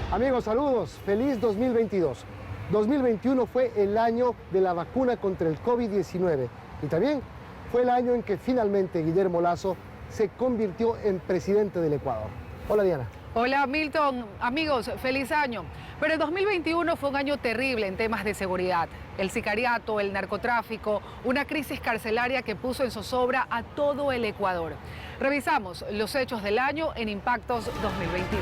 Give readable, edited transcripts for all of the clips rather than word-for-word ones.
Amigos, saludos. Feliz 2022. 2021 fue el año de la vacuna contra el COVID-19 y también fue el año en que finalmente Guillermo Lasso se convirtió en presidente del Ecuador. Hola, Diana. Hola, Milton. Amigos, feliz año. Pero el 2021 fue un año terrible en temas de seguridad. El sicariato, el narcotráfico, una crisis carcelaria que puso en zozobra a todo el Ecuador. Revisamos los hechos del año en Impactos 2021.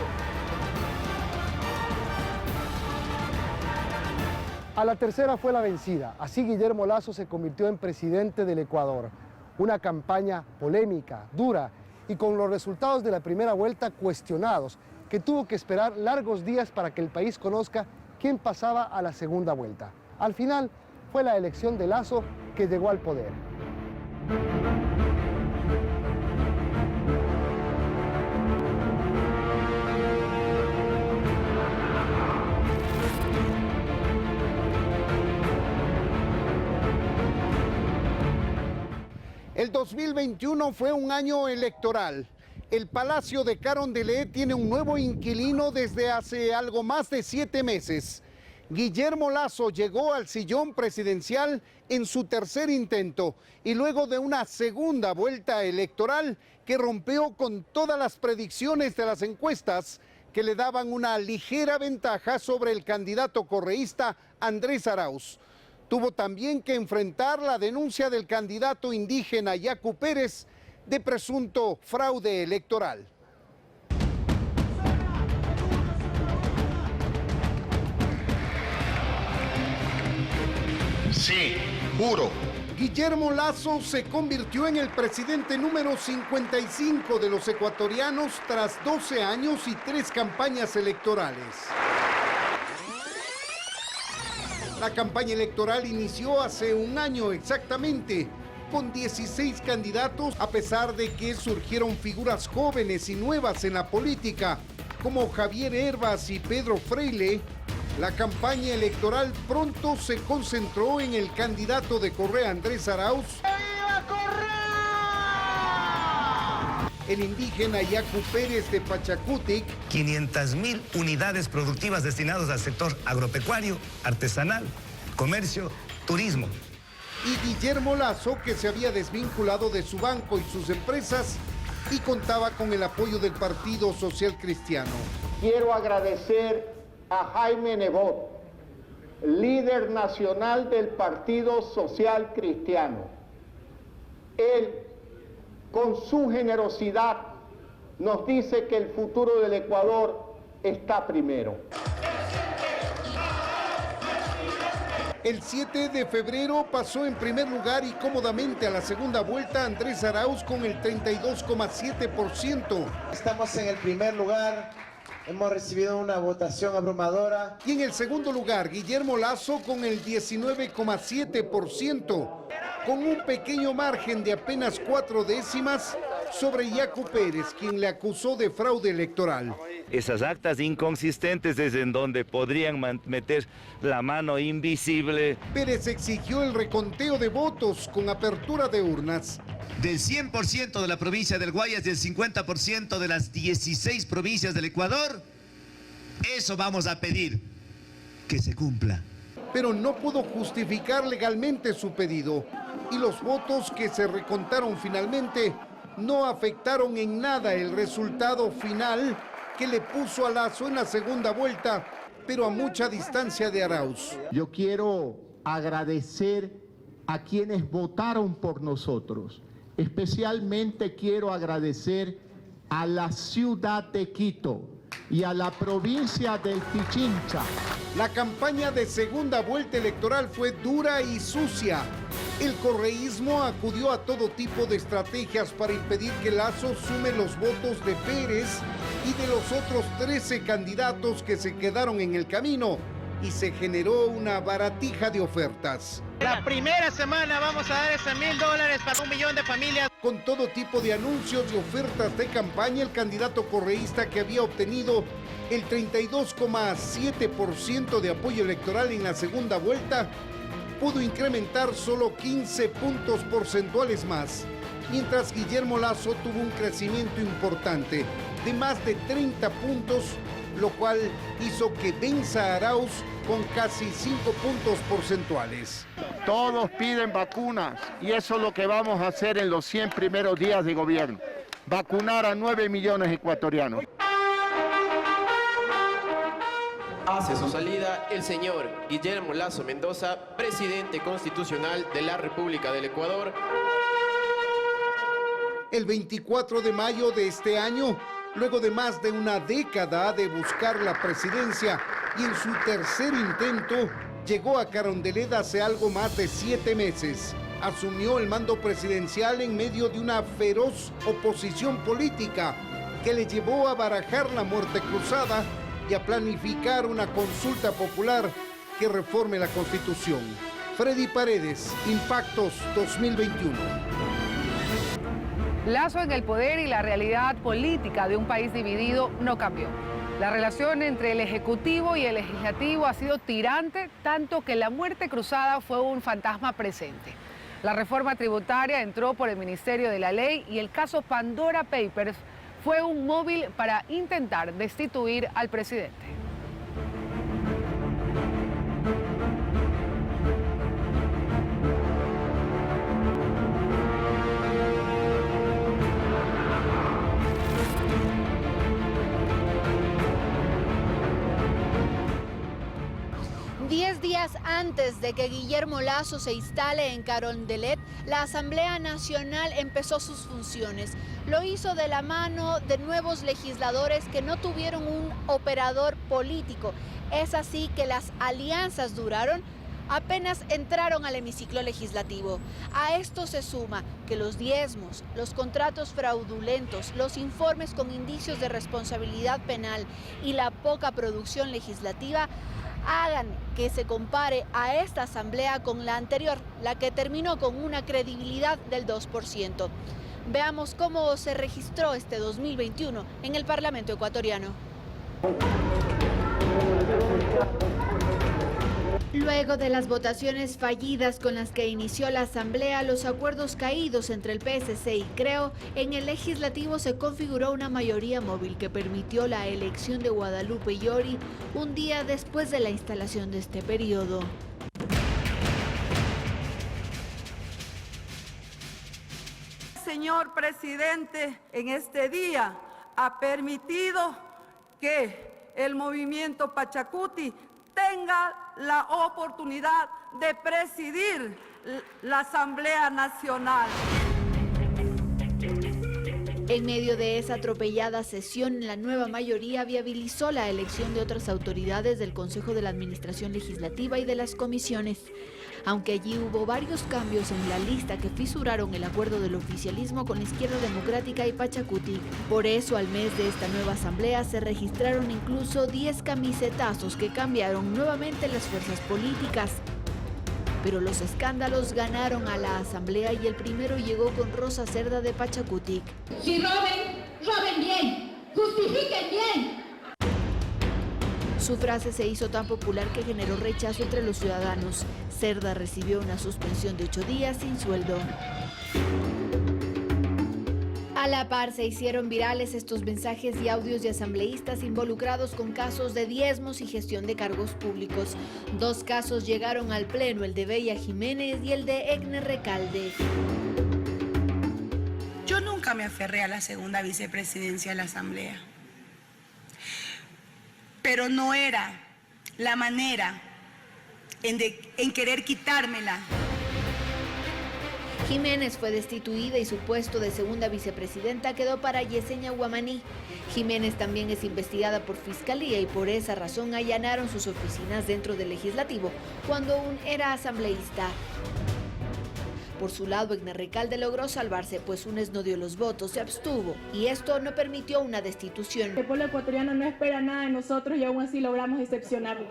A la tercera fue la vencida. Así Guillermo Lasso se convirtió en presidente del Ecuador. Una campaña polémica, dura y con los resultados de la primera vuelta cuestionados, que tuvo que esperar largos días para que el país conozca quién pasaba a la segunda vuelta. Al final fue la elección de Lasso que llegó al poder. El 2021 fue un año electoral. El Palacio de Carondelet tiene un nuevo inquilino desde hace algo más de 7 meses. Guillermo Lasso llegó al sillón presidencial en su tercer intento y luego de una segunda vuelta electoral que rompió con todas las predicciones de las encuestas que le daban una ligera ventaja sobre el candidato correísta Andrés Arauz. Tuvo también que enfrentar la denuncia del candidato indígena Yacu Pérez de presunto fraude electoral. Sí, juro. Guillermo Lasso se convirtió en el presidente número 55 de los ecuatorianos tras 12 años y 3 campañas electorales. La campaña electoral inició hace un año exactamente, con 16 candidatos, a pesar de que surgieron figuras jóvenes y nuevas en la política, como Javier Hervas y Pedro Freile. La campaña electoral pronto se concentró en el candidato de Correa, Andrés Arauz. ¡Viva Correa! El indígena Yacu Pérez de Pachacutic. 500,000 unidades productivas destinadas al sector agropecuario, artesanal, comercio, turismo. Y Guillermo Lasso, que se había desvinculado de su banco y sus empresas y contaba con el apoyo del Partido Social Cristiano. Quiero agradecer a Jaime Nebot, líder nacional del Partido Social Cristiano. Él, con su generosidad, nos dice que el futuro del Ecuador está primero. El 7 de febrero pasó en primer lugar y cómodamente a la segunda vuelta Andrés Arauz con el 32,7%. Estamos en el primer lugar, hemos recibido una votación abrumadora. Y en el segundo lugar, Guillermo Lasso con el 19,7%, con un pequeño margen de apenas 4 décimas sobre Yacu Pérez, quien le acusó de fraude electoral. Esas actas inconsistentes es en donde podrían meter la mano invisible. Pérez exigió el reconteo de votos con apertura de urnas. Del 100% de la provincia del Guayas y del 50% de las 16 provincias del Ecuador, eso vamos a pedir, que se cumpla. Pero no pudo justificar legalmente su pedido y los votos que se recontaron finalmente no afectaron en nada el resultado final que le puso a Lasso en la segunda vuelta, pero a mucha distancia de Arauz. Yo quiero agradecer a quienes votaron por nosotros. Especialmente quiero agradecer a la ciudad de Quito y a la provincia del Pichincha. La campaña de segunda vuelta electoral fue dura y sucia. El correísmo acudió a todo tipo de estrategias para impedir que Lasso sume los votos de Pérez y de los otros 13 candidatos que se quedaron en el camino, y se generó una baratija de ofertas. La primera semana vamos a dar esos $1,000 para 1 millón de familias. Con todo tipo de anuncios y ofertas de campaña, el candidato correísta, que había obtenido el 32,7% de apoyo electoral en la segunda vuelta, pudo incrementar solo 15 puntos porcentuales más, mientras Guillermo Lasso tuvo un crecimiento importante de más de 30 puntos lo cual hizo que venza a Arauz con casi 5 puntos porcentuales. Todos piden vacunas y eso es lo que vamos a hacer en los 100 primeros días de gobierno. Vacunar a 9 millones de ecuatorianos. Hacia su salida, el señor Guillermo Lasso Mendoza, presidente constitucional de la República del Ecuador. El 24 de mayo de este año, luego de más de una década de buscar la presidencia y en su tercer intento, llegó a Carondelet hace algo más de 7 meses. Asumió el mando presidencial en medio de una feroz oposición política que le llevó a barajar la muerte cruzada y a planificar una consulta popular que reforme la Constitución. Freddy Paredes, Impactos 2021. Lasso en el poder y la realidad política de un país dividido no cambió. La relación entre el Ejecutivo y el Legislativo ha sido tirante, tanto que la muerte cruzada fue un fantasma presente. La reforma tributaria entró por el Ministerio de la Ley y el caso Pandora Papers fue un móvil para intentar destituir al presidente. Días antes de que Guillermo Lasso se instale en Carondelet, la Asamblea Nacional empezó sus funciones. Lo hizo de la mano de nuevos legisladores que no tuvieron un operador político. Es así que las alianzas duraron apenas entraron al hemiciclo legislativo. A esto se suma que los diezmos, los contratos fraudulentos, los informes con indicios de responsabilidad penal y la poca producción legislativa hagan que se compare a esta asamblea con la anterior, la que terminó con una credibilidad del 2%. Veamos cómo se registró este 2021 en el Parlamento ecuatoriano. Luego de las votaciones fallidas con las que inició la Asamblea, los acuerdos caídos entre el PSC y Creo, en el Legislativo se configuró una mayoría móvil que permitió la elección de Guadalupe Llori un día después de la instalación de este periodo. Señor presidente, en este día ha permitido que el movimiento Pachacuti tenga la oportunidad de presidir la Asamblea Nacional. En medio de esa atropellada sesión, la nueva mayoría viabilizó la elección de otras autoridades del Consejo de la Administración Legislativa y de las comisiones. Aunque allí hubo varios cambios en la lista que fisuraron el acuerdo del oficialismo con la Izquierda Democrática y Pachacuti. Por eso, al mes de esta nueva asamblea se registraron incluso 10 camisetazos que cambiaron nuevamente las fuerzas políticas. Pero los escándalos ganaron a la asamblea y el primero llegó con Rosa Cerda de Pachacutic. Si roben, roben bien, justifiquen bien. Su frase se hizo tan popular que generó rechazo entre los ciudadanos. Cerda recibió una suspensión de 8 días sin sueldo. A la par se hicieron virales estos mensajes y audios de asambleístas involucrados con casos de diezmos y gestión de cargos públicos. 2 casos llegaron al pleno, el de Bella Jiménez y el de Egner Recalde. Yo nunca me aferré a la segunda vicepresidencia de la asamblea. Pero no era la manera en querer quitármela. Jiménez fue destituida y su puesto de segunda vicepresidenta quedó para Yesenia Guamaní. Jiménez también es investigada por Fiscalía y por esa razón allanaron sus oficinas dentro del Legislativo cuando aún era asambleísta. Por su lado, Egner Recalde logró salvarse, pues UNES no dio los votos, se abstuvo, y esto no permitió una destitución. El pueblo ecuatoriano no espera nada de nosotros y aún así logramos decepcionarlos.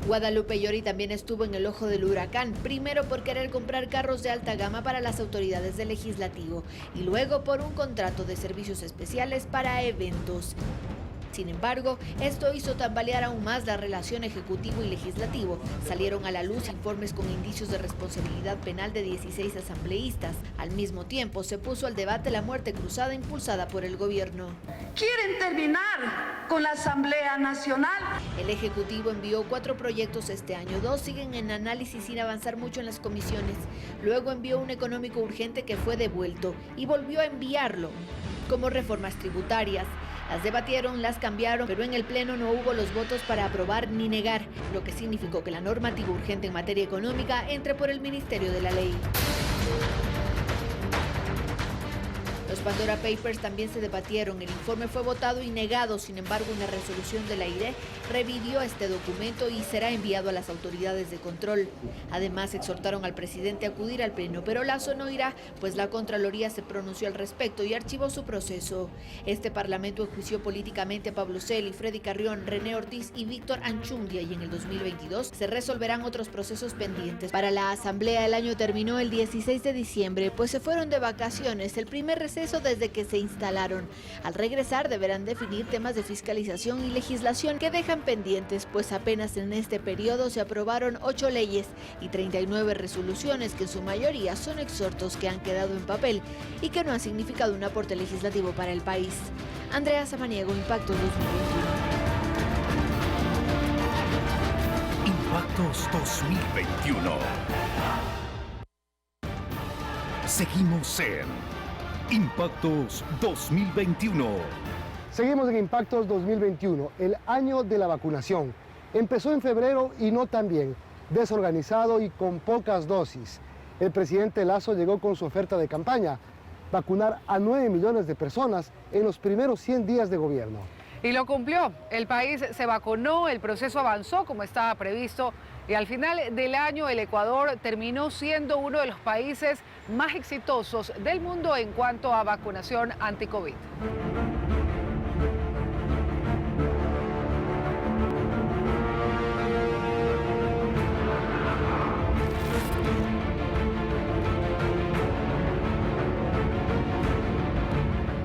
Guadalupe Llori también estuvo en el ojo del huracán, primero por querer comprar carros de alta gama para las autoridades del Legislativo y luego por un contrato de servicios especiales para eventos. Sin embargo, esto hizo tambalear aún más la relación ejecutivo y legislativo. Salieron a la luz informes con indicios de responsabilidad penal de 16 asambleístas. Al mismo tiempo, se puso al debate la muerte cruzada impulsada por el gobierno. Quieren terminar con la Asamblea Nacional. El Ejecutivo envió 4 proyectos este año, 2 siguen en análisis sin avanzar mucho en las comisiones. Luego envió un económico urgente que fue devuelto y volvió a enviarlo, como reformas tributarias. Las debatieron, las cambiaron, pero en el Pleno no hubo los votos para aprobar ni negar, lo que significó que la normativa urgente en materia económica entre por el Ministerio de la Ley. Los Pandora Papers también se debatieron, el informe fue votado y negado, sin embargo una resolución de la IRE revivió este documento y será enviado a las autoridades de control. Además exhortaron al presidente a acudir al Pleno, pero Lasso no irá, pues la Contraloría se pronunció al respecto y archivó su proceso. Este parlamento enjuició políticamente a Pablo Celi, Freddy Carrión, René Ortiz y Víctor Anchundia, y en el 2022 se resolverán otros procesos pendientes. Para la Asamblea el año terminó el 16 de diciembre, pues se fueron de vacaciones, el primer receso desde que se instalaron. Al regresar deberán definir temas de fiscalización y legislación que dejan pendientes, pues apenas en este periodo se aprobaron 8 leyes y 39 resoluciones que en su mayoría son exhortos que han quedado en papel y que no han significado un aporte legislativo para el país. Andrea Samaniego, Impactos 2021. Impactos 2021. Seguimos en Impactos 2021. Seguimos en Impactos 2021, el año de la vacunación. Empezó en febrero y no tan bien, desorganizado y con pocas dosis. El presidente Lasso llegó con su oferta de campaña, vacunar a 9 millones de personas en los primeros 100 días de gobierno. Y lo cumplió. El país se vacunó, el proceso avanzó como estaba previsto y al final del año el Ecuador terminó siendo uno de los países más exitosos del mundo en cuanto a vacunación anti-COVID.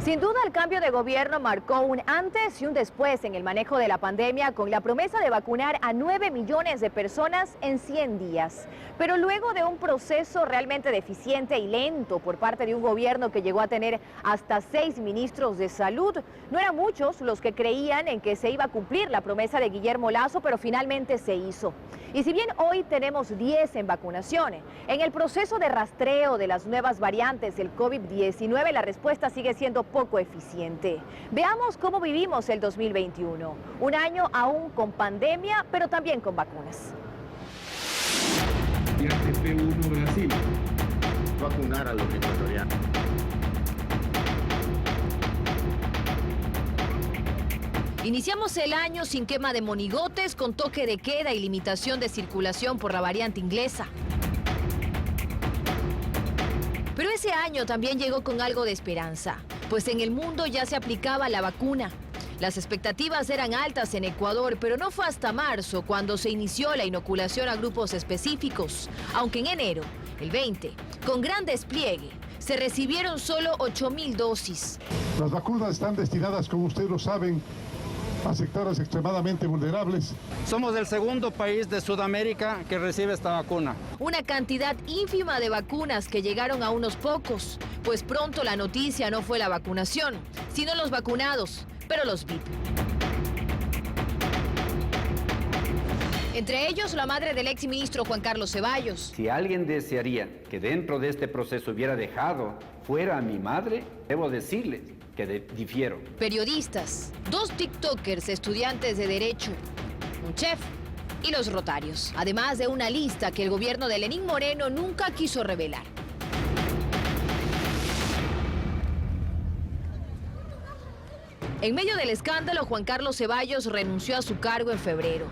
Sin duda, el cambio de gobierno marcó un antes y un después en el manejo de la pandemia, con la promesa de vacunar a 9 millones de personas en 100 días. Pero luego de un proceso realmente deficiente y lento por parte de un gobierno que llegó a tener hasta 6 ministros de salud, no eran muchos los que creían en que se iba a cumplir la promesa de Guillermo Lasso, pero finalmente se hizo. Y si bien hoy tenemos 10 en vacunación, en el proceso de rastreo de las nuevas variantes del COVID-19 la respuesta sigue siendo poco eficiente. Veamos cómo vivimos el 2021, un año aún con pandemia, pero también con vacunas. P1 Brasil. Vacunar a los ecuatorianos. Iniciamos el año sin quema de monigotes, con toque de queda y limitación de circulación por la variante inglesa. Pero ese año también llegó con algo de esperanza, pues en el mundo ya se aplicaba la vacuna. Las expectativas eran altas en Ecuador, pero no fue hasta marzo cuando se inició la inoculación a grupos específicos, aunque en enero, el 20, con gran despliegue, se recibieron solo 8.000 dosis. Las vacunas están destinadas, como ustedes lo saben, a sectores extremadamente vulnerables. Somos el segundo país de Sudamérica que recibe esta vacuna. Una cantidad ínfima de vacunas que llegaron a unos pocos, pues pronto la noticia no fue la vacunación, sino los vacunados, pero los VIP. Entre ellos, la madre del exministro Juan Carlos Ceballos. Si alguien desearía que dentro de este proceso hubiera dejado fuera a mi madre, debo decirles que difiero. Periodistas, 2 tiktokers, estudiantes de Derecho, un chef y los rotarios. Además de una lista que el gobierno de Lenín Moreno nunca quiso revelar. En medio del escándalo, Juan Carlos Ceballos renunció a su cargo en febrero.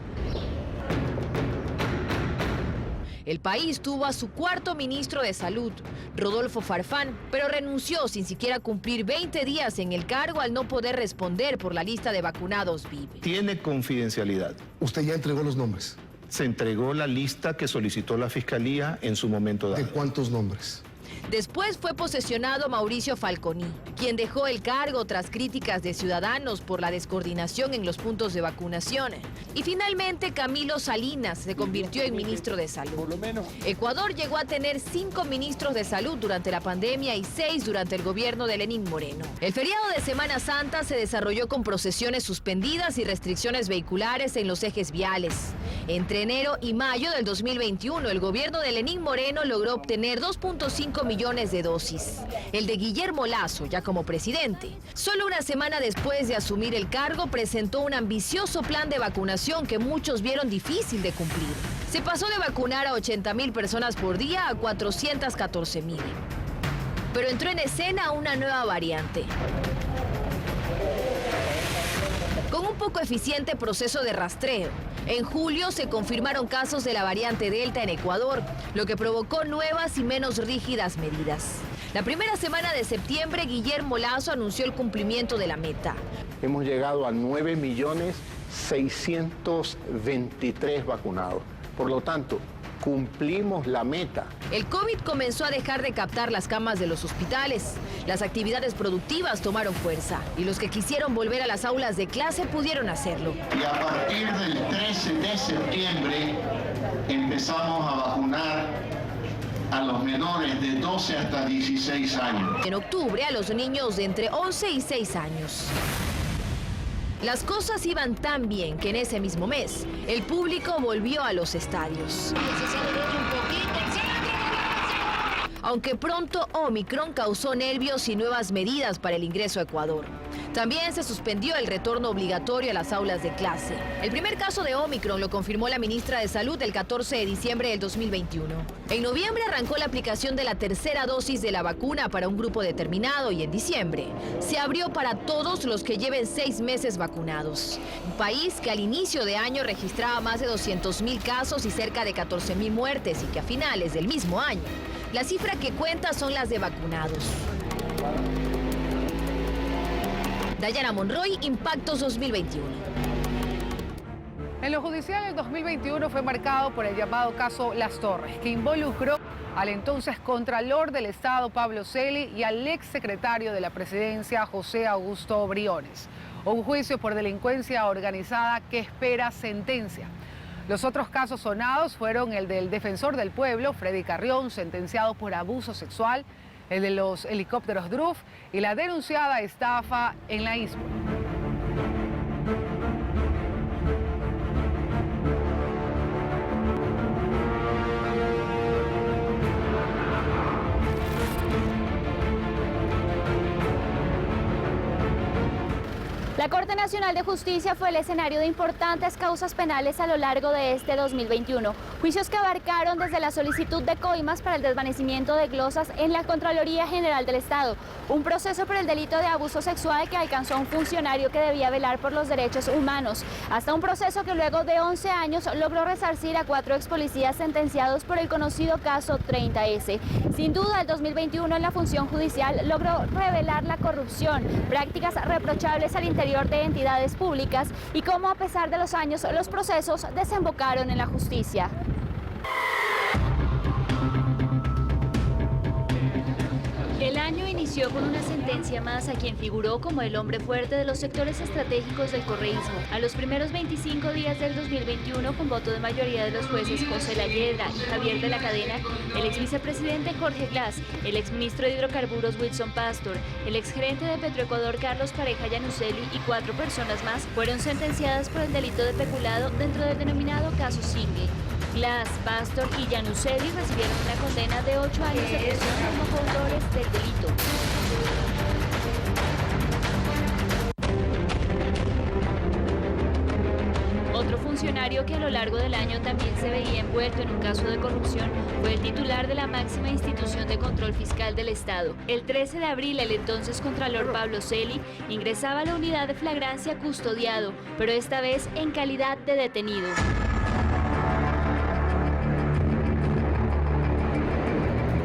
El país tuvo a su cuarto ministro de Salud, Rodolfo Farfán, pero renunció sin siquiera cumplir 20 días en el cargo al no poder responder por la lista de vacunados VIP. Tiene confidencialidad. ¿Usted ya entregó los nombres? Se entregó la lista que solicitó la Fiscalía en su momento dado. ¿De cuántos nombres? Después fue posesionado Mauricio Falconi, quien dejó el cargo tras críticas de ciudadanos por la descoordinación en los puntos de vacunación. Y finalmente Camilo Salinas se convirtió en ministro de Salud. Ecuador llegó a tener 5 ministros de salud durante la pandemia y 6 durante el gobierno de Lenín Moreno. El feriado de Semana Santa se desarrolló con procesiones suspendidas y restricciones vehiculares en los ejes viales. Entre enero y mayo del 2021, el gobierno de Lenín Moreno logró obtener 2.5 millones de dosis. El de Guillermo Lasso, ya como presidente, solo una semana después de asumir el cargo, presentó un ambicioso plan de vacunación que muchos vieron difícil de cumplir. Se pasó de vacunar a 80.000 personas por día a 414.000. Pero entró en escena una nueva variante. Con un poco eficiente proceso de rastreo, en julio se confirmaron casos de la variante Delta en Ecuador, lo que provocó nuevas y menos rígidas medidas. La primera semana de septiembre, Guillermo Lasso anunció el cumplimiento de la meta. Hemos llegado a 9.623.000 vacunados. Por lo tanto, cumplimos la meta. El COVID comenzó a dejar de captar las camas de los hospitales. Las actividades productivas tomaron fuerza y los que quisieron volver a las aulas de clase pudieron hacerlo. Y a partir del 13 de septiembre empezamos a vacunar a los menores de 12 hasta 16 años. En octubre a los niños de entre 11 y 6 años. Las cosas iban tan bien que en ese mismo mes, el público volvió a los estadios. Aunque pronto Omicron causó nervios y nuevas medidas para el ingreso a Ecuador. También se suspendió el retorno obligatorio a las aulas de clase. El primer caso de Omicron lo confirmó la ministra de Salud el 14 de diciembre del 2021. En noviembre arrancó la aplicación de la tercera dosis de la vacuna para un grupo determinado y en diciembre se abrió para todos los que lleven 6 meses vacunados. Un país que al inicio de año registraba más de 200.000 casos y cerca de 14.000 muertes y que a finales del mismo año la cifra que cuenta son las de vacunados. Dayana Monroy, Impactos 2021. En lo judicial, el 2021 fue marcado por el llamado caso Las Torres, que involucró al entonces Contralor del Estado, Pablo Celi, y al exsecretario de la Presidencia, José Augusto Briones. Un juicio por delincuencia organizada que espera sentencia. Los otros casos sonados fueron el del defensor del pueblo, Freddy Carrión, sentenciado por abuso sexual, el de los helicópteros DRUF y la denunciada estafa en la ISPO. La Corte Nacional de Justicia fue el escenario de importantes causas penales a lo largo de este 2021. Juicios que abarcaron desde la solicitud de coimas para el desvanecimiento de glosas en la Contraloría General del Estado, un proceso por el delito de abuso sexual que alcanzó a un funcionario que debía velar por los derechos humanos, hasta un proceso que luego de 11 años logró resarcir a 4 expolicías sentenciados por el conocido caso 30S. Sin duda, el 2021 en la función judicial logró revelar la corrupción, prácticas reprochables al interior de entidades públicas y cómo a pesar de los años los procesos desembocaron en la justicia. El año inició con una sentencia más a quien figuró como el hombre fuerte de los sectores estratégicos del correísmo. A los primeros 25 días del 2021, con voto de mayoría de los jueces José Layedra y Javier de la Cadena, el ex vicepresidente Jorge Glass, el ex ministro de Hidrocarburos Wilson Pastor, el ex gerente de Petroecuador Carlos Pareja Yanuseli y 4 personas más fueron sentenciadas por el delito de peculado dentro del denominado caso Singue. Glass, Pastor y Yanuseli recibieron una condena de 8 años de prisión como coautores del delito. Otro funcionario que a lo largo del año también se veía envuelto en un caso de corrupción fue el titular de la máxima institución de control fiscal del Estado. El 13 de abril, el entonces Contralor Pablo Celi ingresaba a la unidad de flagrancia custodiado, pero esta vez en calidad de detenido.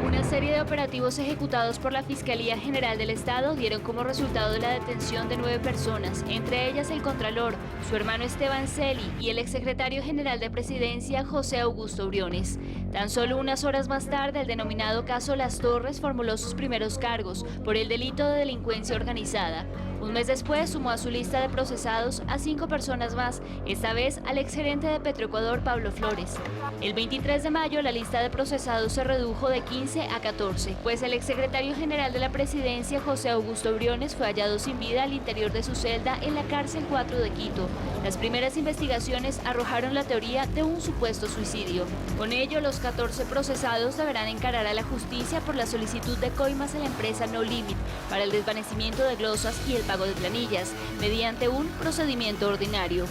Una serie de operativos ejecutados por la Fiscalía General del Estado dieron como resultado la detención de 9 personas, entre ellas el Contralor, su hermano Esteban Celi y el exsecretario general de Presidencia José Augusto Briones. Tan solo unas horas más tarde, el denominado caso Las Torres formuló sus primeros cargos por el delito de delincuencia organizada. Un mes después sumó a su lista de procesados a 5 personas más, esta vez al exgerente de Petroecuador, Pablo Flores. El 23 de mayo la lista de procesados se redujo de 15 a 14, pues el exsecretario general de la Presidencia, José Augusto Briones, fue hallado sin vida al interior de su celda en la cárcel 4 de Quito. Las primeras investigaciones arrojaron la teoría de un supuesto suicidio. Con ello, los 14 procesados deberán encarar a la justicia por la solicitud de coimas a la empresa No Limit para el desvanecimiento de glosas y el pago de planillas, mediante un procedimiento ordinario.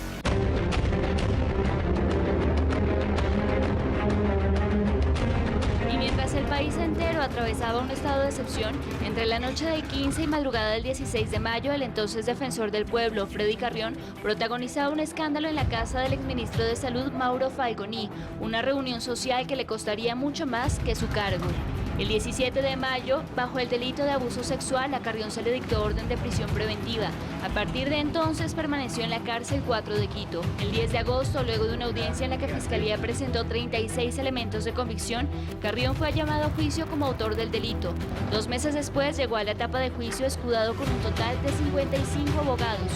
Mientras el país entero atravesaba un estado de excepción, entre la noche del 15 y madrugada del 16 de mayo, el entonces defensor del pueblo, Freddy Carrión, protagonizaba un escándalo en la casa del exministro de Salud, Mauro Falconi, una reunión social que le costaría mucho más que su cargo. El 17 de mayo, bajo el delito de abuso sexual, a Carrión se le dictó orden de prisión preventiva. A partir de entonces permaneció en la cárcel 4 de Quito. El 10 de agosto, luego de una audiencia en la que Fiscalía presentó 36 elementos de convicción, Carrión fue llamado a juicio como autor del delito. 2 meses después llegó a la etapa de juicio escudado con un total de 55 abogados.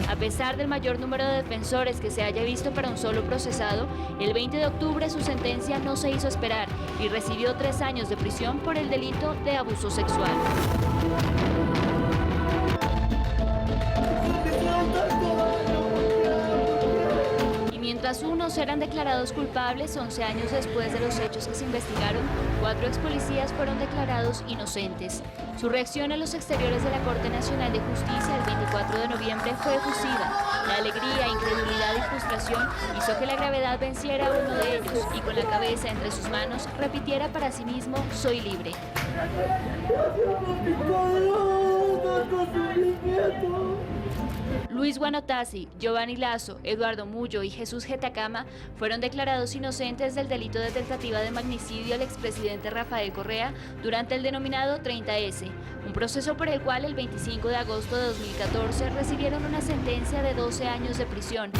A pesar del mayor número de defensores que se haya visto para un solo procesado, el 20 de octubre su sentencia no se hizo esperar y recibió 3 años de prisión por el delito de abuso sexual. Y mientras unos eran declarados culpables, 11 años después de los hechos que se investigaron, 4 expolicías fueron declarados inocentes. Su reacción en los exteriores de la Corte Nacional de Justicia el 24 de noviembre fue efusiva. La alegría, incredulidad y frustración hizo que la gravedad venciera a uno de ellos y con la cabeza entre sus manos repitiera para sí mismo: soy libre. Luis Guanotasi, Giovanni Lazo, Eduardo Mullo y Jesús Getacama fueron declarados inocentes del delito de tentativa de magnicidio al expresidente Rafael Correa durante el denominado 30S, un proceso por el cual el 25 de agosto de 2014 recibieron una sentencia de 12 años de prisión.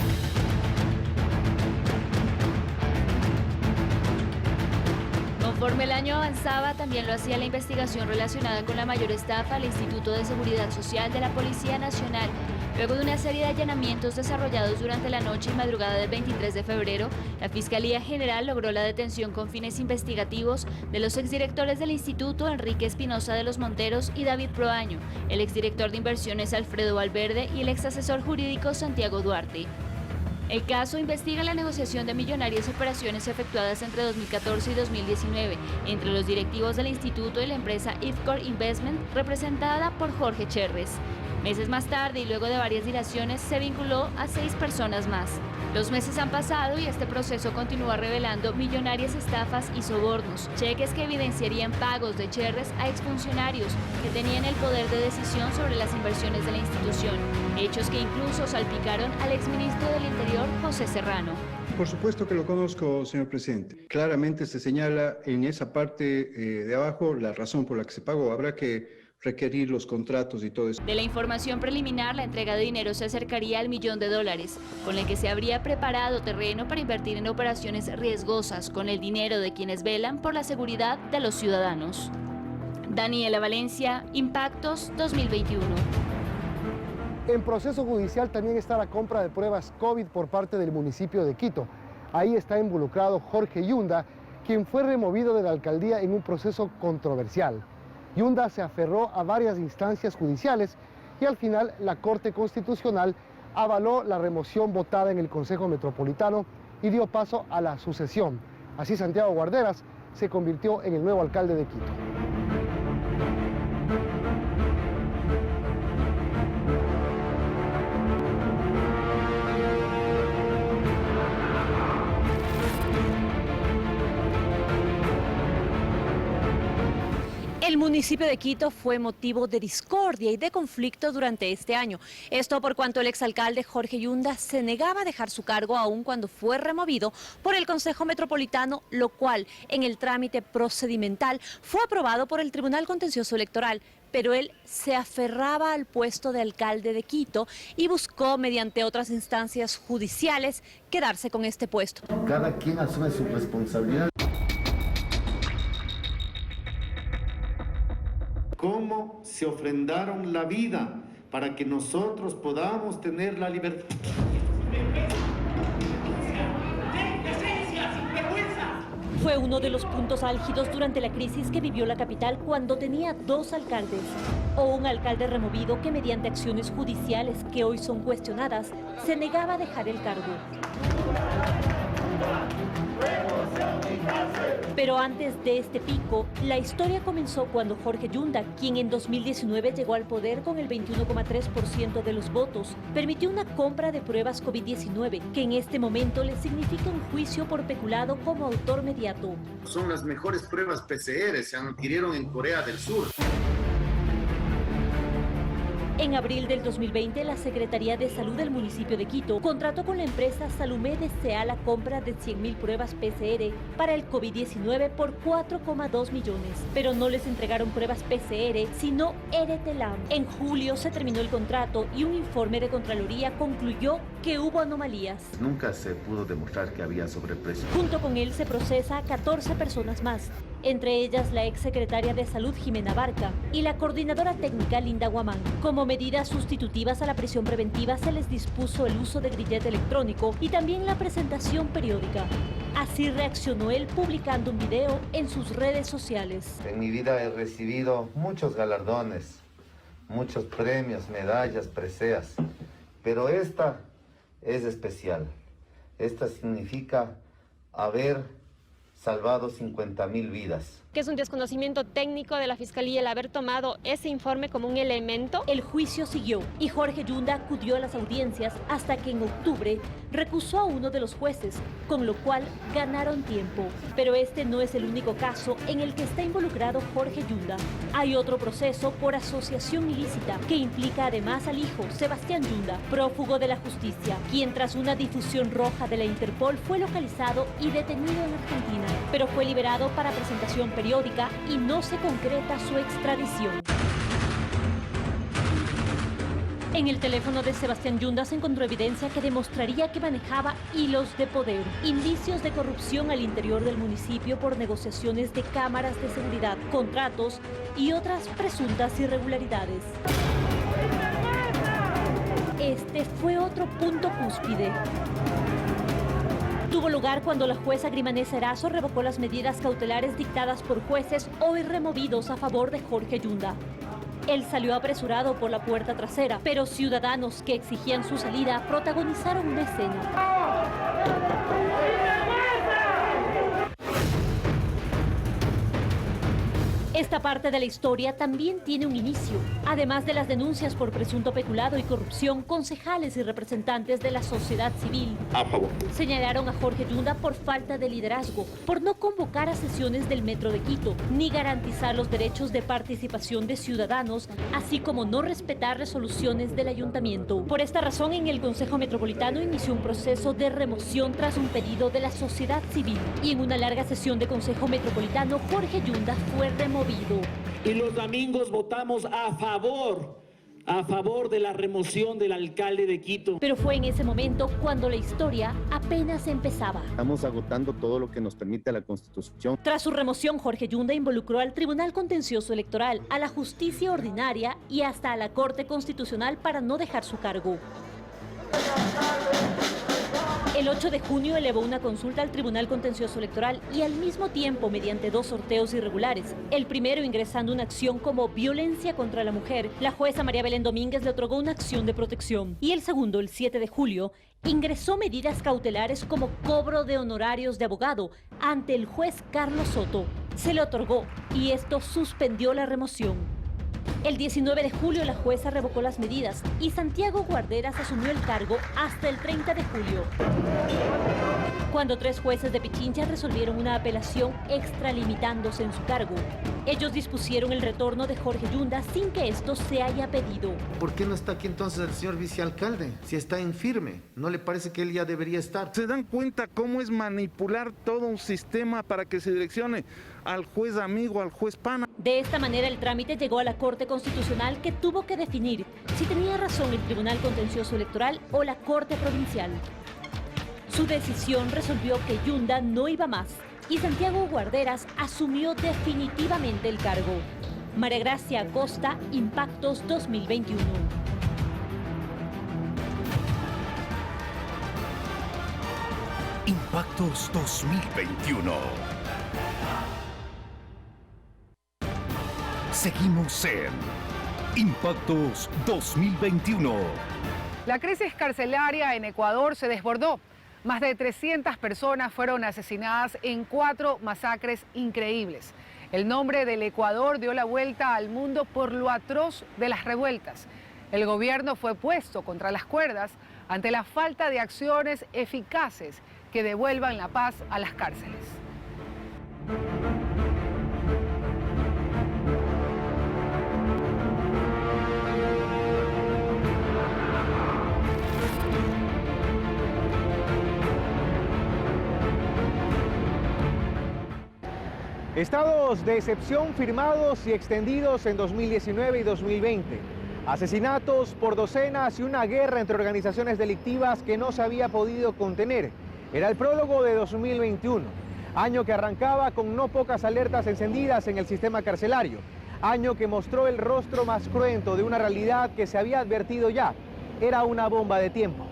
Conforme el año avanzaba, también lo hacía la investigación relacionada con la mayor estafa al Instituto de Seguridad Social de la Policía Nacional. Luego de una serie de allanamientos desarrollados durante la noche y madrugada del 23 de febrero, la Fiscalía General logró la detención con fines investigativos de los exdirectores del Instituto, Enrique Espinosa de los Monteros y David Proaño, el exdirector de Inversiones Alfredo Valverde y el exasesor jurídico Santiago Duarte. El caso investiga la negociación de millonarias operaciones efectuadas entre 2014 y 2019 entre los directivos del instituto y la empresa Ifcor Investment, representada por Jorge Cherres. Meses más tarde y luego de varias dilaciones se vinculó a 6 personas más. Los meses han pasado y este proceso continúa revelando millonarias estafas y sobornos, cheques que evidenciarían pagos de Cherres a exfuncionarios que tenían el poder de decisión sobre las inversiones de la institución, hechos que incluso salpicaron al exministro del Interior, José Serrano. Por supuesto que lo conozco, señor presidente. Claramente se señala en esa parte de abajo la razón por la que se pagó. Habrá que requerir los contratos y todo eso. De la información preliminar, la entrega de dinero se acercaría al $1.000.000, con el que se habría preparado terreno para invertir en operaciones riesgosas con el dinero de quienes velan por la seguridad de los ciudadanos. Daniela Valencia, Impactos 2021. En proceso judicial también está la compra de pruebas COVID por parte del municipio de Quito. Ahí está involucrado Jorge Yunda, quien fue removido de la alcaldía en un proceso controversial. Yunda se aferró a varias instancias judiciales y al final la Corte Constitucional avaló la remoción votada en el Consejo Metropolitano y dio paso a la sucesión. Así Santiago Guarderas se convirtió en el nuevo alcalde de Quito. El municipio municipio de Quito fue motivo de discordia y de conflicto durante este año. Esto por cuanto el exalcalde Jorge Yunda se negaba a dejar su cargo aun cuando fue removido por el Consejo Metropolitano, lo cual en el trámite procedimental fue aprobado por el Tribunal Contencioso Electoral. Pero él se aferraba al puesto de alcalde de Quito y buscó, mediante otras instancias judiciales, quedarse con este puesto. Cada quien asume su responsabilidad. Cómo se ofrendaron la vida para que nosotros podamos tener la libertad. Fue uno de los puntos álgidos durante la crisis que vivió la capital cuando tenía 2 alcaldes, o un alcalde removido que mediante acciones judiciales que hoy son cuestionadas, se negaba a dejar el cargo. Pero antes de este pico, la historia comenzó cuando Jorge Yunda, quien en 2019 llegó al poder con el 21,3% de los votos, permitió una compra de pruebas COVID-19, que en este momento le significa un juicio por peculado como autor mediato. Son las mejores pruebas PCR, se adquirieron en Corea del Sur. En abril del 2020, la Secretaría de Salud del municipio de Quito contrató con la empresa Salumed S.A. la compra de 100.000 pruebas PCR para el COVID-19 por 4,2 millones. Pero no les entregaron pruebas PCR, sino Eretelam. En julio se terminó el contrato y un informe de Contraloría concluyó que hubo anomalías. Nunca se pudo demostrar que había sobreprecio. Junto con él se procesa a 14 personas más, entre ellas la exsecretaria de Salud Jimena Barca y la coordinadora técnica Linda Guamán. Como medidas sustitutivas a la prisión preventiva se les dispuso el uso de grillete electrónico y también la presentación periódica. Así reaccionó él publicando un video en sus redes sociales. En mi vida he recibido muchos galardones, muchos premios, medallas, preseas, pero esta es especial. Esta significa haber salvado 50.000 vidas. Que es un desconocimiento técnico de la Fiscalía el haber tomado ese informe como un elemento. El juicio siguió y Jorge Yunda acudió a las audiencias hasta que en octubre recusó a uno de los jueces, con lo cual ganaron tiempo. Pero este no es el único caso en el que está involucrado Jorge Yunda. Hay otro proceso por asociación ilícita que implica además al hijo, Sebastián Yunda, prófugo de la justicia, quien tras una difusión roja de la Interpol fue localizado y detenido en Argentina, pero fue liberado para presentación periódica y no se concreta su extradición. En el teléfono de Sebastián Yunda se encontró evidencia que demostraría que manejaba hilos de poder, indicios de corrupción al interior del municipio por negociaciones de cámaras de seguridad, contratos y otras presuntas irregularidades. Este fue otro punto cúspide. Tuvo lugar cuando la jueza Grimanesa Erazo revocó las medidas cautelares dictadas por jueces hoy removidos a favor de Jorge Yunda. Él salió apresurado por la puerta trasera, pero ciudadanos que exigían su salida protagonizaron una escena. Esta parte de la historia también tiene un inicio. Además de las denuncias por presunto peculado y corrupción, concejales y representantes de la sociedad civil señalaron a Jorge Yunda por falta de liderazgo, por no convocar a sesiones del Metro de Quito, ni garantizar los derechos de participación de ciudadanos, así como no respetar resoluciones del ayuntamiento. Por esta razón, en el Consejo Metropolitano inició un proceso de remoción tras un pedido de la sociedad civil. Y en una larga sesión de Consejo Metropolitano, Jorge Yunda fue removido. Y los domingos votamos a favor de la remoción del alcalde de Quito. Pero fue en ese momento cuando la historia apenas empezaba. Estamos agotando todo lo que nos permite la Constitución. Tras su remoción, Jorge Yunda involucró al Tribunal Contencioso Electoral, a la Justicia Ordinaria y hasta a la Corte Constitucional para no dejar su cargo. El 8 de junio elevó una consulta al Tribunal Contencioso Electoral y al mismo tiempo, mediante 2 sorteos irregulares, el primero ingresando una acción como violencia contra la mujer, la jueza María Belén Domínguez le otorgó una acción de protección. Y el segundo, el 7 de julio, ingresó medidas cautelares como cobro de honorarios de abogado ante el juez Carlos Soto. Se le otorgó y esto suspendió la remoción. El 19 de julio la jueza revocó las medidas y Santiago Guarderas asumió el cargo hasta el 30 de julio. cuando 3 jueces de Pichincha resolvieron una apelación extralimitándose en su cargo. Ellos dispusieron el retorno de Jorge Yunda sin que esto se haya pedido. ¿Por qué no está aquí entonces el señor vicealcalde? Si está infirme, ¿no le parece que él ya debería estar? ¿Se dan cuenta cómo es manipular todo un sistema para que se direccione al juez amigo, al juez pana? De esta manera el trámite llegó a la Corte Constitucional, que tuvo que definir si tenía razón el Tribunal Contencioso Electoral o la Corte Provincial. Su decisión resolvió que Yunda no iba más y Santiago Guarderas asumió definitivamente el cargo. María Gracia Acosta, Impactos 2021. Impactos 2021. Seguimos en Impactos 2021. La crisis carcelaria en Ecuador se desbordó. Más de 300 personas fueron asesinadas en 4 masacres increíbles. El nombre del Ecuador dio la vuelta al mundo por lo atroz de las revueltas. El gobierno fue puesto contra las cuerdas ante la falta de acciones eficaces que devuelvan la paz a las cárceles. Estados de excepción firmados y extendidos en 2019 y 2020. Asesinatos por docenas y una guerra entre organizaciones delictivas que no se había podido contener. Era el prólogo de 2021, año que arrancaba con no pocas alertas encendidas en el sistema carcelario. Año que mostró el rostro más cruento de una realidad que se había advertido ya. Era una bomba de tiempo.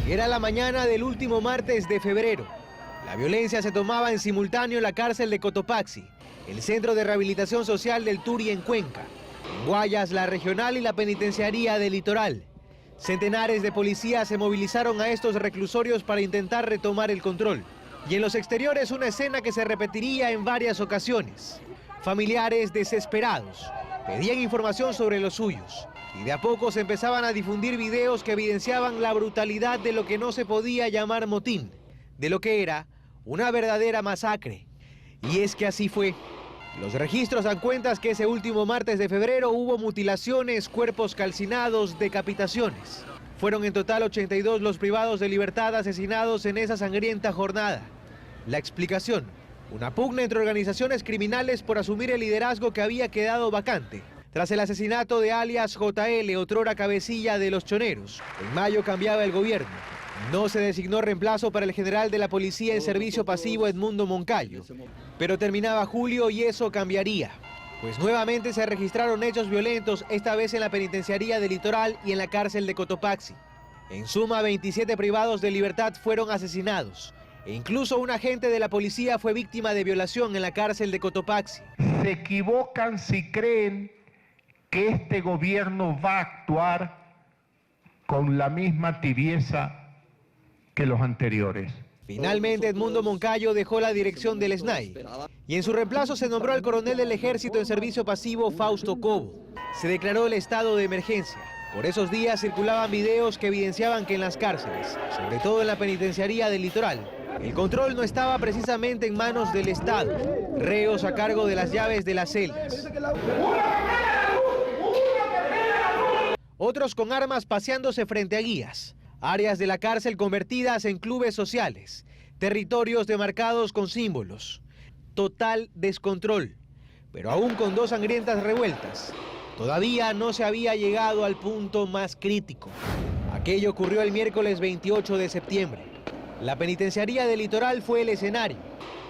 Era la mañana del último martes de febrero. La violencia se tomaba en simultáneo en la cárcel de Cotopaxi, el centro de rehabilitación social del Turi en Cuenca, en Guayas, la regional y la penitenciaría del Litoral. Centenares de policías se movilizaron a estos reclusorios para intentar retomar el control. Y en los exteriores una escena que se repetiría en varias ocasiones. Familiares desesperados pedían información sobre los suyos. Y de a poco se empezaban a difundir videos que evidenciaban la brutalidad de lo que no se podía llamar motín, de lo que era una verdadera masacre. Y es que así fue. Los registros dan cuenta que ese último martes de febrero hubo mutilaciones, cuerpos calcinados, decapitaciones. Fueron en total 82 los privados de libertad asesinados en esa sangrienta jornada. La explicación: una pugna entre organizaciones criminales por asumir el liderazgo que había quedado vacante tras el asesinato de alias JL, otrora cabecilla de los Choneros. En mayo cambiaba el gobierno. No se designó reemplazo para el general de la policía en servicio pasivo Edmundo Moncayo. Pero terminaba julio y eso cambiaría. Pues nuevamente se registraron hechos violentos, esta vez en la penitenciaría del Litoral y en la cárcel de Cotopaxi. En suma, 27 privados de libertad fueron asesinados. E incluso un agente de la policía fue víctima de violación en la cárcel de Cotopaxi. Se equivocan si creen que este gobierno va a actuar con la misma tibieza que los anteriores. Finalmente, Edmundo Moncayo dejó la dirección del SNAI y en su reemplazo se nombró al coronel del ejército en servicio pasivo, Fausto Cobo. Se declaró el estado de emergencia. Por esos días circulaban videos que evidenciaban que en las cárceles, sobre todo en la penitenciaría del Litoral, el control no estaba precisamente en manos del Estado. Reos a cargo de las llaves de las celdas. Otros con armas paseándose frente a guías. Áreas de la cárcel convertidas en clubes sociales. Territorios demarcados con símbolos. Total descontrol. Pero aún con 2 sangrientas revueltas, todavía no se había llegado al punto más crítico. Aquello ocurrió el miércoles 28 de septiembre. La penitenciaría del Litoral fue el escenario.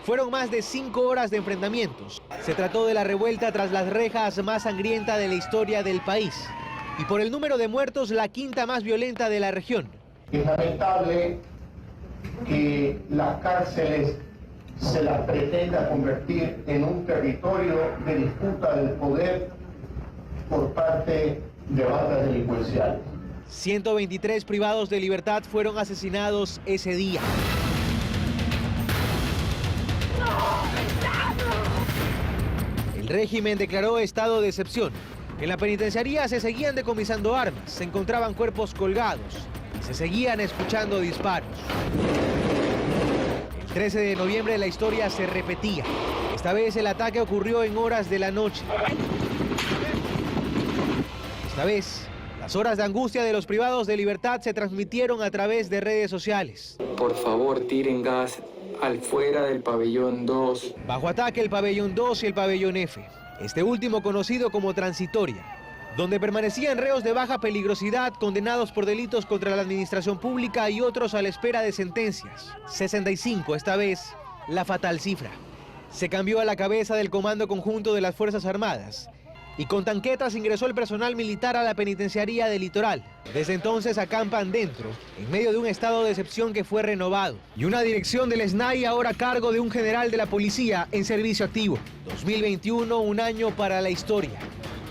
Fueron más de 5 horas de enfrentamientos. Se trató de la revuelta tras las rejas más sangrienta de la historia del país. Y por el número de muertos, la quinta más violenta de la región. Es lamentable que las cárceles se las pretenda convertir en un territorio de disputa del poder por parte de bandas delincuenciales. 123 privados de libertad fueron asesinados ese día. El régimen declaró estado de excepción. En la penitenciaría se seguían decomisando armas, se encontraban cuerpos colgados y se seguían escuchando disparos. El 13 de noviembre la historia se repetía. Esta vez el ataque ocurrió en horas de la noche. Esta vez, las horas de angustia de los privados de libertad se transmitieron a través de redes sociales. Por favor, tiren gas al fuera del pabellón 2. Bajo ataque el pabellón 2 y el pabellón F. Este último conocido como transitoria, donde permanecían reos de baja peligrosidad condenados por delitos contra la administración pública y otros a la espera de sentencias. 65, esta vez, la fatal cifra. Se cambió a la cabeza del Comando Conjunto de las Fuerzas Armadas y con tanquetas ingresó el personal militar a la penitenciaría del Litoral. Desde entonces acampan dentro, en medio de un estado de excepción que fue renovado y una dirección del SNAI ahora a cargo de un general de la policía en servicio activo. 2021, un año para la historia.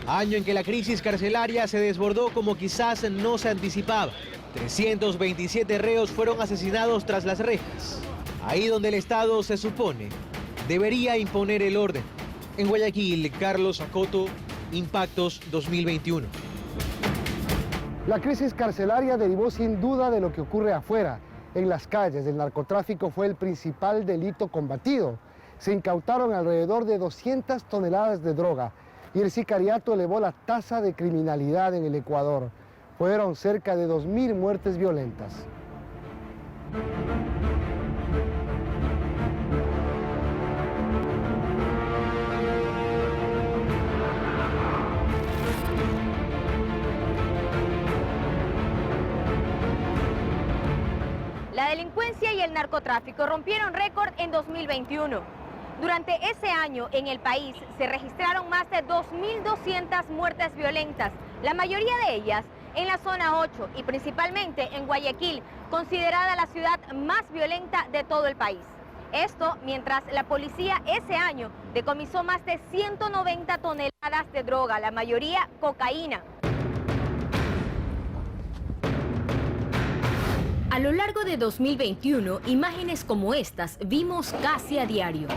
Año en que la crisis carcelaria se desbordó como quizás no se anticipaba. 327 reos fueron asesinados tras las rejas. Ahí donde el Estado, se supone, debería imponer el orden. En Guayaquil, Carlos Acoto, Impactos 2021. La crisis carcelaria derivó sin duda de lo que ocurre afuera. En las calles, el narcotráfico fue el principal delito combatido. Se incautaron alrededor de 200 toneladas de droga y el sicariato elevó la tasa de criminalidad en el Ecuador. Fueron cerca de 2.000 muertes violentas. La delincuencia y el narcotráfico rompieron récord en 2021. Durante ese año en el país se registraron más de 2.200 muertes violentas, la mayoría de ellas en la zona 8 y principalmente en Guayaquil, considerada la ciudad más violenta de todo el país. Esto mientras la policía ese año decomisó más de 190 toneladas de droga, la mayoría cocaína. A lo largo de 2021, imágenes como estas vimos casi a diario.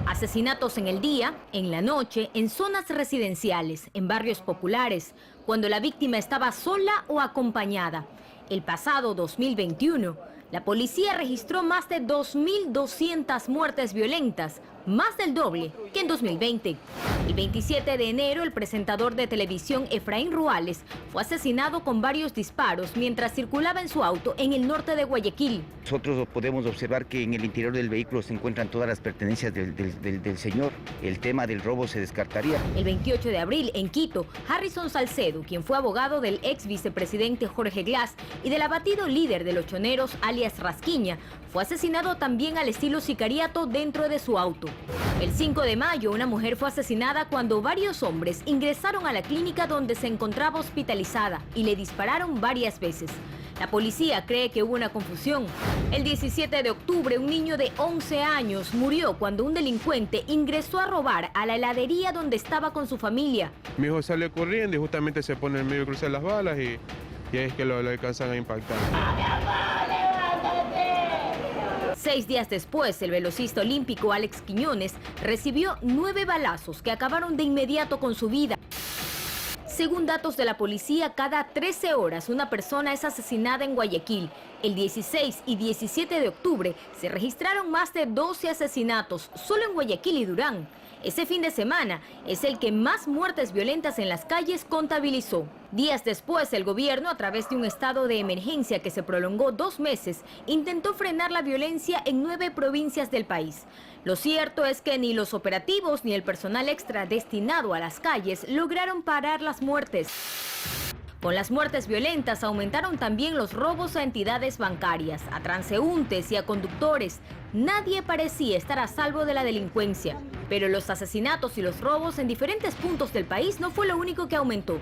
Asesinatos en el día, en la noche, en zonas residenciales, en barrios populares, cuando la víctima estaba sola o acompañada. El pasado 2021, la policía registró más de 2.200 muertes violentas, más del doble que en 2020. El 27 de enero, el presentador de televisión Efraín Ruales fue asesinado con varios disparos mientras circulaba en su auto en el norte de Guayaquil. Nosotros podemos observar que en el interior del vehículo se encuentran todas las pertenencias del señor. El tema del robo se descartaría. El 28 de abril, en Quito, Harrison Salcedo, quien fue abogado del ex vicepresidente Jorge Glass y del abatido líder de los choneros, alias Rasquiña, fue asesinado también al estilo sicariato dentro de su auto. El 5 de mayo, una mujer fue asesinada cuando varios hombres ingresaron a la clínica donde se encontraba hospitalizada y le dispararon varias veces. La policía cree que hubo una confusión. El 17 de octubre, un niño de 11 años murió cuando un delincuente ingresó a robar a la heladería donde estaba con su familia. Mi hijo sale corriendo y justamente se pone en medio de cruzar las balas y es que lo alcanzan a impactar. 6 días después, el velocista olímpico Alex Quiñones recibió 9 balazos que acabaron de inmediato con su vida. Según datos de la policía, cada 13 horas una persona es asesinada en Guayaquil. El 16 y 17 de octubre se registraron más de 12 asesinatos solo en Guayaquil y Durán. Ese fin de semana es el que más muertes violentas en las calles contabilizó. Días después, el gobierno, a través de un estado de emergencia que se prolongó 2 meses, intentó frenar la violencia en 9 provincias del país. Lo cierto es que ni los operativos ni el personal extra destinado a las calles lograron parar las muertes. Con las muertes violentas aumentaron también los robos a entidades bancarias, a transeúntes y a conductores. Nadie parecía estar a salvo de la delincuencia, pero los asesinatos y los robos en diferentes puntos del país no fue lo único que aumentó.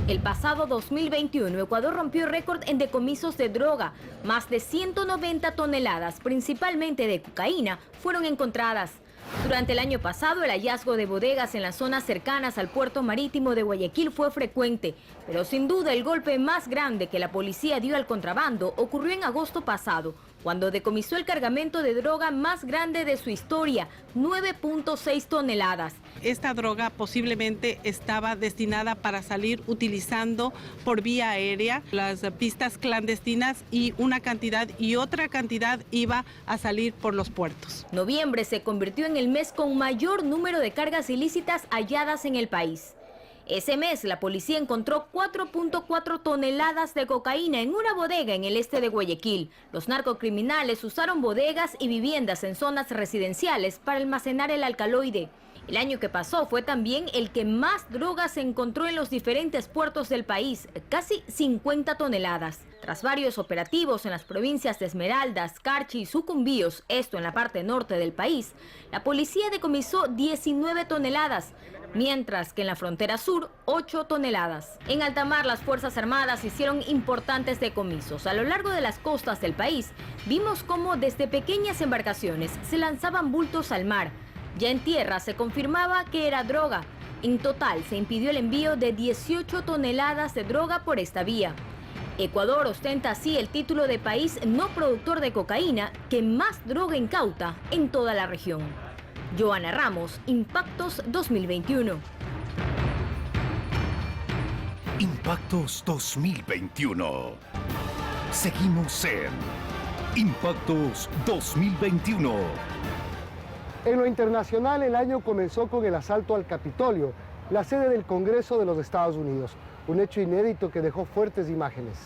El pasado 2021, Ecuador rompió récord en decomisos de droga. Más de 190 toneladas, principalmente de cocaína, fueron encontradas. Durante el año pasado, el hallazgo de bodegas en las zonas cercanas al puerto marítimo de Guayaquil fue frecuente, pero sin duda el golpe más grande que la policía dio al contrabando ocurrió en agosto pasado, cuando decomisó el cargamento de droga más grande de su historia, 9.6 toneladas. Esta droga posiblemente estaba destinada para salir utilizando por vía aérea las pistas clandestinas y otra cantidad iba a salir por los puertos. Noviembre se convirtió en el mes con mayor número de cargas ilícitas halladas en el país. Ese mes, la policía encontró 4.4 toneladas de cocaína en una bodega en el este de Guayaquil. Los narcocriminales usaron bodegas y viviendas en zonas residenciales para almacenar el alcaloide. El año que pasó fue también el que más drogas se encontró en los diferentes puertos del país, casi 50 toneladas. Tras varios operativos en las provincias de Esmeraldas, Carchi y Sucumbíos, esto en la parte norte del país, la policía decomisó 19 toneladas, mientras que en la frontera sur, 8 toneladas. En alta mar, las Fuerzas Armadas hicieron importantes decomisos. A lo largo de las costas del país, vimos cómo desde pequeñas embarcaciones se lanzaban bultos al mar. Ya en tierra se confirmaba que era droga. En total se impidió el envío de 18 toneladas de droga por esta vía. Ecuador ostenta así el título de país no productor de cocaína que más droga incauta en toda la región. Joana Ramos, Impactos 2021. Impactos 2021. Seguimos en Impactos 2021. En lo internacional, el año comenzó con el asalto al Capitolio, la sede del Congreso de los Estados Unidos. Un hecho inédito que dejó fuertes imágenes.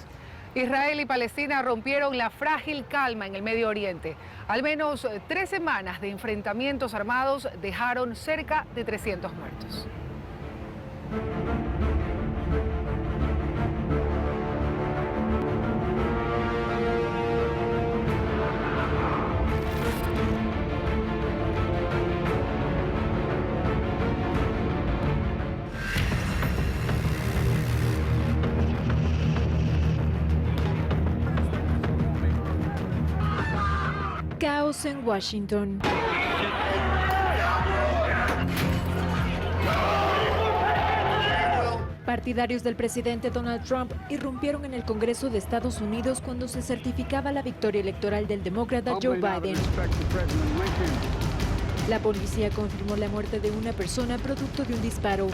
Israel y Palestina rompieron la frágil calma en el Medio Oriente. Al menos 3 semanas de enfrentamientos armados dejaron cerca de 300 muertos. Caos en Washington. Partidarios del presidente Donald Trump irrumpieron en el Congreso de Estados Unidos cuando se certificaba la victoria electoral del demócrata Joe Biden. La policía confirmó la muerte de una persona producto de un disparo.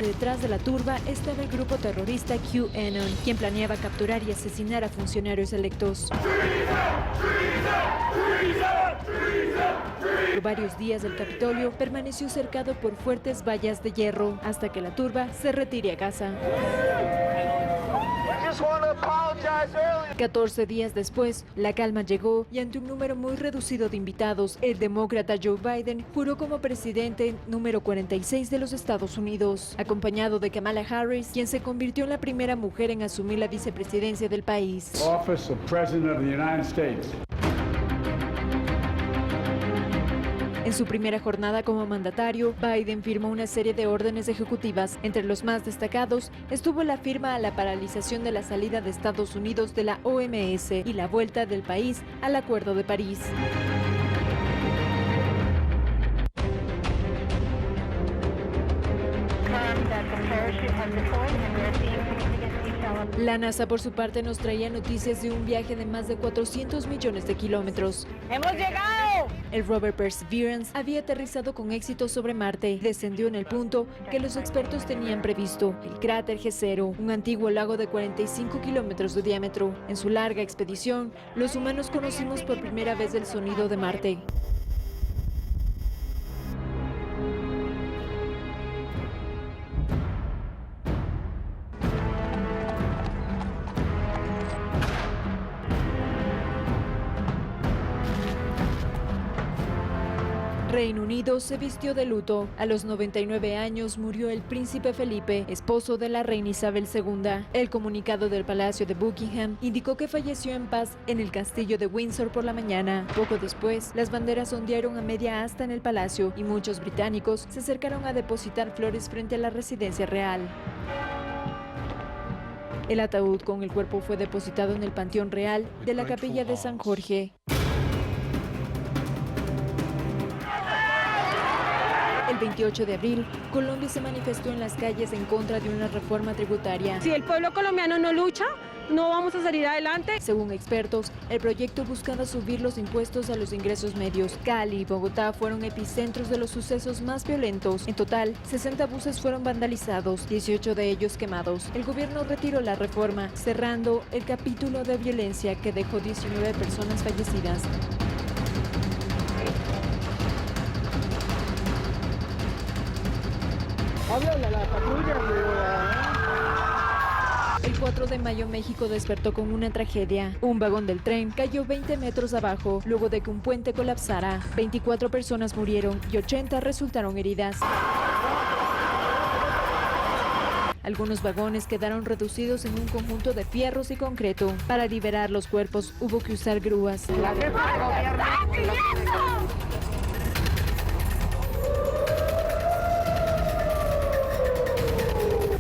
Detrás de la turba estaba el grupo terrorista QAnon, quien planeaba capturar y asesinar a funcionarios electos. Por varios días el Capitolio permaneció cercado por fuertes vallas de hierro hasta que la turba se retire a casa. 14 días después, la calma llegó y ante un número muy reducido de invitados, el demócrata Joe Biden juró como presidente número 46 de los Estados Unidos, acompañado de Kamala Harris, quien se convirtió en la primera mujer en asumir la vicepresidencia del país. Office of President of the United States. En su primera jornada como mandatario, Biden firmó una serie de órdenes ejecutivas. Entre los más destacados estuvo la firma a la paralización de la salida de Estados Unidos de la OMS y la vuelta del país al Acuerdo de París. La NASA, por su parte, nos traía noticias de un viaje de más de 400 millones de kilómetros. ¡Hemos llegado! El rover Perseverance había aterrizado con éxito sobre Marte. Descendió en el punto que los expertos tenían previsto, el cráter G0, un antiguo lago de 45 kilómetros de diámetro. En su larga expedición, los humanos conocimos por primera vez el sonido de Marte. Reino Unido se vistió de luto. A los 99 años murió el príncipe Felipe, esposo de la reina Isabel II. El comunicado del Palacio de Buckingham indicó que falleció en paz en el castillo de Windsor por la mañana. Poco después, las banderas ondearon a media asta en el palacio y muchos británicos se acercaron a depositar flores frente a la residencia real. El ataúd con el cuerpo fue depositado en el Panteón Real de la Capilla de San Jorge. 28 de abril, Colombia se manifestó en las calles en contra de una reforma tributaria. Si el pueblo colombiano no lucha, no vamos a salir adelante. Según expertos, el proyecto buscaba subir los impuestos a los ingresos medios. Cali y Bogotá fueron epicentros de los sucesos más violentos. En total, 60 buses fueron vandalizados, 18 de ellos quemados. El gobierno retiró la reforma, cerrando el capítulo de violencia que dejó 19 personas fallecidas. El 4 de mayo México despertó con una tragedia. Un vagón del tren cayó 20 metros abajo luego de que un puente colapsara. 24 personas murieron y 80 resultaron heridas. Algunos vagones quedaron reducidos en un conjunto de fierros y concreto. Para liberar los cuerpos hubo que usar grúas.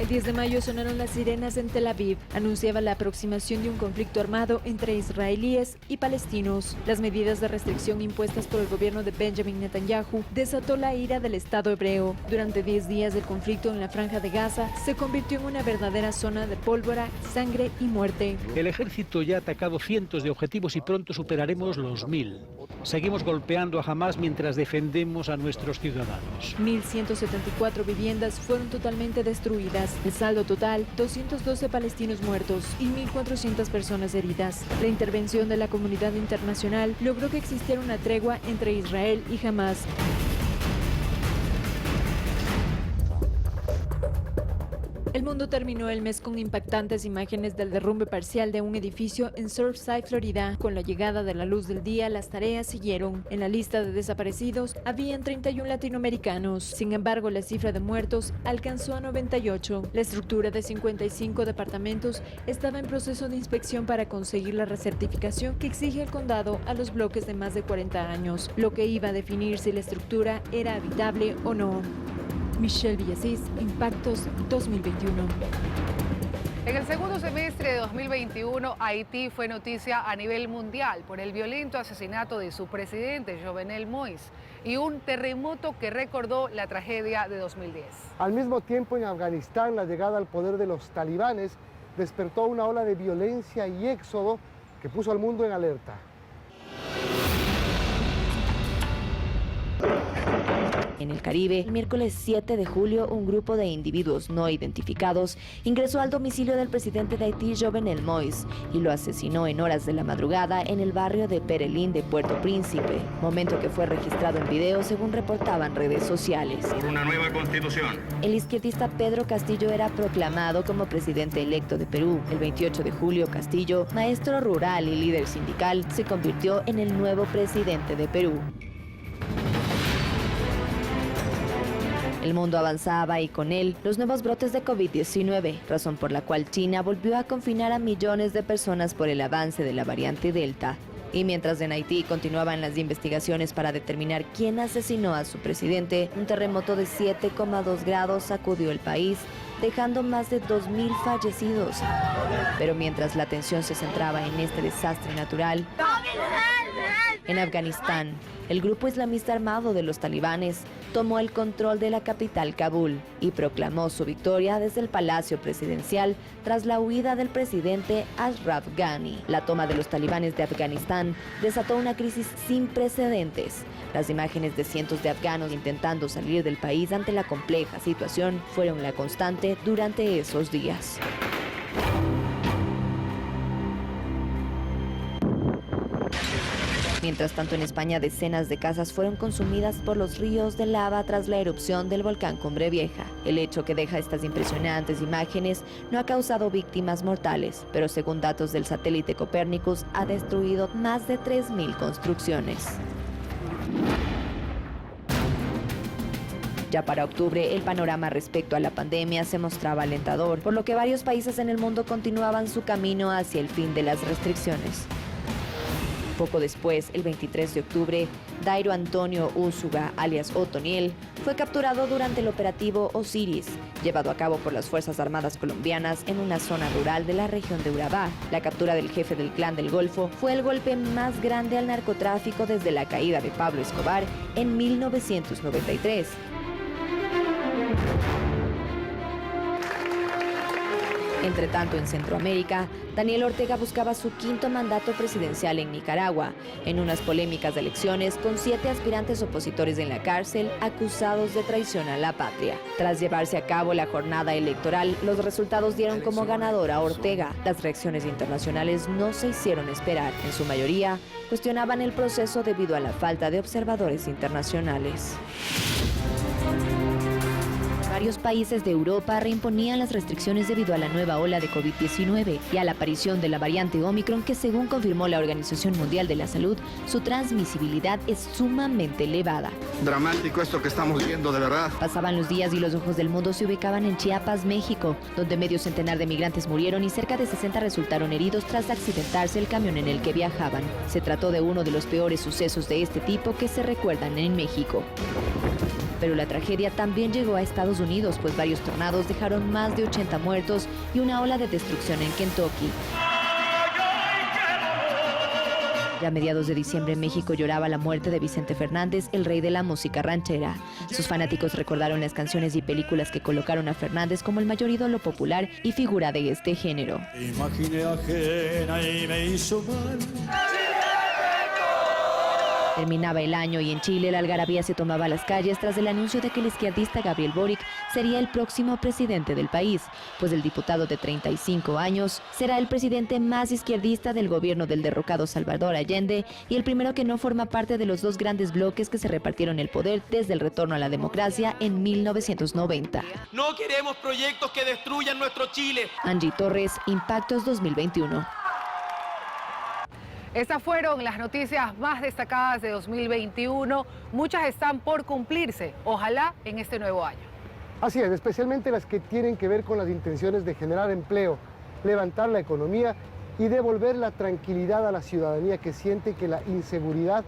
El 10 de mayo sonaron las sirenas en Tel Aviv. Anunciaba la aproximación de un conflicto armado entre israelíes y palestinos. Las medidas de restricción impuestas por el gobierno de Benjamin Netanyahu desató la ira del Estado hebreo. Durante 10 días el conflicto en la Franja de Gaza se convirtió en una verdadera zona de pólvora, sangre y muerte. El ejército ya ha atacado cientos de objetivos y pronto superaremos los 1000. Seguimos golpeando a Hamás mientras defendemos a nuestros ciudadanos. 1.174 viviendas fueron totalmente destruidas. El saldo total, 212 palestinos muertos y 1.400 personas heridas. La intervención de la comunidad internacional logró que existiera una tregua entre Israel y Hamás. El mundo terminó el mes con impactantes imágenes del derrumbe parcial de un edificio en Surfside, Florida. Con la llegada de la luz del día, las tareas siguieron. En la lista de desaparecidos habían 31 latinoamericanos. Sin embargo, la cifra de muertos alcanzó a 98. La estructura de 55 departamentos estaba en proceso de inspección para conseguir la recertificación que exige el condado a los bloques de más de 40 años, lo que iba a definir si la estructura era habitable o no. Michelle Villasís, Impactos 2021. En el segundo semestre de 2021, Haití fue noticia a nivel mundial por el violento asesinato de su presidente, Jovenel Moïse, y un terremoto que recordó la tragedia de 2010. Al mismo tiempo, en Afganistán, la llegada al poder de los talibanes despertó una ola de violencia y éxodo que puso al mundo en alerta. En el Caribe, el miércoles 7 de julio, un grupo de individuos no identificados ingresó al domicilio del presidente de Haití, Jovenel Moïse, y lo asesinó en horas de la madrugada en el barrio de Perelín de Puerto Príncipe, momento que fue registrado en video según reportaban redes sociales. Por una nueva constitución. El izquierdista Pedro Castillo era proclamado como presidente electo de Perú. El 28 de julio, Castillo, maestro rural y líder sindical, se convirtió en el nuevo presidente de Perú. El mundo avanzaba y con él los nuevos brotes de COVID-19, razón por la cual China volvió a confinar a millones de personas por el avance de la variante Delta. Y mientras en Haití continuaban las investigaciones para determinar quién asesinó a su presidente, un terremoto de 7,2 grados sacudió el país, dejando más de 2.000 fallecidos. Pero mientras la atención se centraba en este desastre natural, en Afganistán, el grupo islamista armado de los talibanes tomó el control de la capital Kabul y proclamó su victoria desde el palacio presidencial tras la huida del presidente Ashraf Ghani. La toma de los talibanes de Afganistán desató una crisis sin precedentes. Las imágenes de cientos de afganos intentando salir del país ante la compleja situación fueron la constante durante esos días. Mientras tanto, en España, decenas de casas fueron consumidas por los ríos de lava tras la erupción del volcán Cumbre Vieja. El hecho que deja estas impresionantes imágenes no ha causado víctimas mortales, pero según datos del satélite Copérnicus, ha destruido más de 3.000 construcciones. Ya para octubre, el panorama respecto a la pandemia se mostraba alentador, por lo que varios países en el mundo continuaban su camino hacia el fin de las restricciones. Poco después, el 23 de octubre, Dairo Antonio Úsuga, alias Otoniel, fue capturado durante el operativo Osiris, llevado a cabo por las Fuerzas Armadas colombianas en una zona rural de la región de Urabá. La captura del jefe del Clan del Golfo fue el golpe más grande al narcotráfico desde la caída de Pablo Escobar en 1993. Entre tanto, en Centroamérica, Daniel Ortega buscaba su quinto mandato presidencial en Nicaragua, en unas polémicas elecciones con 7 aspirantes opositores en la cárcel acusados de traición a la patria. Tras llevarse a cabo la jornada electoral, los resultados dieron como ganadora a Ortega. Las reacciones internacionales no se hicieron esperar. En su mayoría, cuestionaban el proceso debido a la falta de observadores internacionales. Varios países de Europa reimponían las restricciones debido a la nueva ola de COVID-19 y a la aparición de la variante Omicron, que según confirmó la Organización Mundial de la Salud, su transmisibilidad es sumamente elevada. Dramático esto que estamos viendo, de verdad. Pasaban los días y los ojos del mundo se ubicaban en Chiapas, México, donde medio centenar de migrantes murieron y cerca de 60 resultaron heridos tras accidentarse el camión en el que viajaban. Se trató de uno de los peores sucesos de este tipo que se recuerdan en México. Pero la tragedia también llegó a Estados Unidos, pues varios tornados dejaron más de 80 muertos y una ola de destrucción en Kentucky. Ya a mediados de diciembre, México lloraba la muerte de Vicente Fernández, el rey de la música ranchera. Sus fanáticos recordaron las canciones y películas que colocaron a Fernández como el mayor ídolo popular y figura de este género. Imaginé ajena y me hizo mal. Terminaba el año y en Chile la algarabía se tomaba las calles tras el anuncio de que el izquierdista Gabriel Boric sería el próximo presidente del país, pues el diputado de 35 años será el presidente más izquierdista del gobierno del derrocado Salvador Allende y el primero que no forma parte de los dos grandes bloques que se repartieron el poder desde el retorno a la democracia en 1990. No queremos proyectos que destruyan nuestro Chile. Angie Torres, Impactos 2021. Estas fueron las noticias más destacadas de 2021. Muchas están por cumplirse, ojalá en este nuevo año. Así es, especialmente las que tienen que ver con las intenciones de generar empleo, levantar la economía y devolver la tranquilidad a la ciudadanía que siente que la inseguridad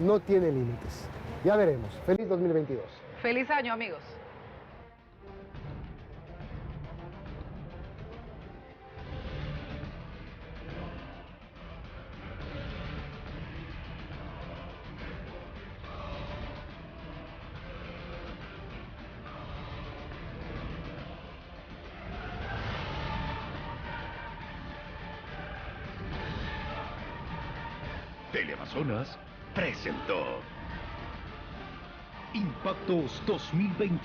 no tiene límites. Ya veremos. Feliz 2022. Feliz año, amigos. Teleamazonas presentó Impactos 2021.